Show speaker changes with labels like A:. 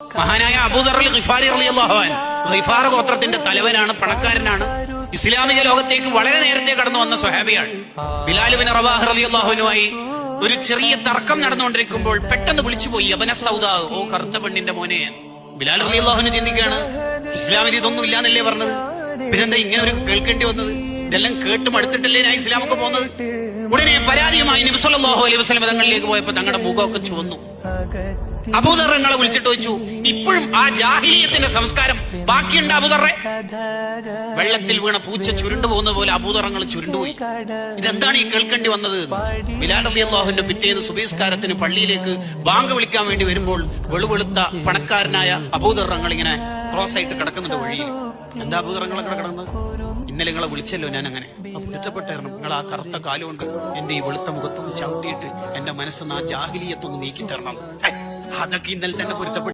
A: മഹാനായ അബൂദർ അൽ ഗിഫാരി റളിയല്ലാഹു അൻഹു ഗിഫാർ ഗോത്രത്തിന്റെ തലവനാണ്, പണക്കാരനാണ്. ഇസ്ലാമിക ലോകത്തേക്ക് വളരെ നേരത്തെ കടന്നു വന്ന സ്വഹാബിയാണ്. ബിലാൽ ഇബ്നു റവാഹ് റളിയല്ലാഹു അൻഹുമായി ഒരു ചെറിയ തർക്കം നടന്നുകൊണ്ടിരിക്കുമ്പോൾ പെട്ടെന്ന് വിളിച്ചുപോയി, അബന സൗദാ, ഓ കറുത്ത പെണ്ണിന്റെ മോനെ. ബിലാൽ റളിയല്ലാഹു അൻഹു ചിന്തിക്കുകയാണ്, ഇസ്ലാമിൽ ഇതൊന്നും ഇല്ലാന്നല്ലേ പറഞ്ഞത്, പിന്നെന്താ ഇങ്ങനെ ഒരു കേൾക്കേണ്ടി വന്നത്? ഇതെല്ലാം കേട്ട് മടുത്തിട്ടല്ലേ ഞാൻ ഇസ്ലാമൊക്കെ പോകുന്നത്? ഉടനെ പരാതിയുമായി നബി സല്ലല്ലാഹു അലൈഹി വസല്ലം തങ്ങളിലേക്ക് പോയപ്പോ തങ്ങളുടെ മുഖമൊക്കെ ചുവന്നു. അബൂദർ തങ്ങളെ വിളിച്ചിട്ട് ചോദിച്ചു, ഇപ്പോഴും ആ ജാഹിലിയത്തിന്റെ സംസ്കാരം ബാക്കിയുണ്ട് അബൂദറെ? വെള്ളത്തിൽ വീണ പൂച്ച ചുരുണ്ടു പോകുന്ന പോലെ അബൂദർ തങ്ങൾ ചുരുണ്ടുപോയി. ഇതെന്താണ് ഈ കേൾക്കേണ്ടി വന്നത്? ബിലാൽ റളിയല്ലാഹുവിന്റെ പിറ്റേന്ന് സുബഹിസ്കാരത്തിന് പള്ളിയിലേക്ക് ബാങ്ക് വിളിക്കാൻ വേണ്ടി വരുമ്പോൾ വെളുവെളുത്ത പണക്കാരനായ അബൂദർ തങ്ങൾ ഇങ്ങനെ ക്രോസ് ആയിട്ട് കിടക്കുന്നുണ്ട് വഴിയിൽ. എന്താ അബൂദർ തങ്ങൾ കിടക്കുന്നത്? ഇന്നലെ നിങ്ങളെ വിളിച്ചല്ലോ ഞാൻ, അങ്ങനെ പൊരുത്തപ്പെട്ടായിരുന്നു. നിങ്ങൾ ആ കറുത്ത കാലുകൊണ്ട് എന്റെ ഈ വെളുത്ത മുഖത്തൊന്ന് ചവിട്ടിയിട്ട് എന്റെ മനസ്സൊന്ന് ആ ജാഹിലിയത്തൊന്ന് നീക്കി തരണം. അതൊക്കെ ഇന്നലെ തന്നെ പൊരുത്തപ്പെട്ടു.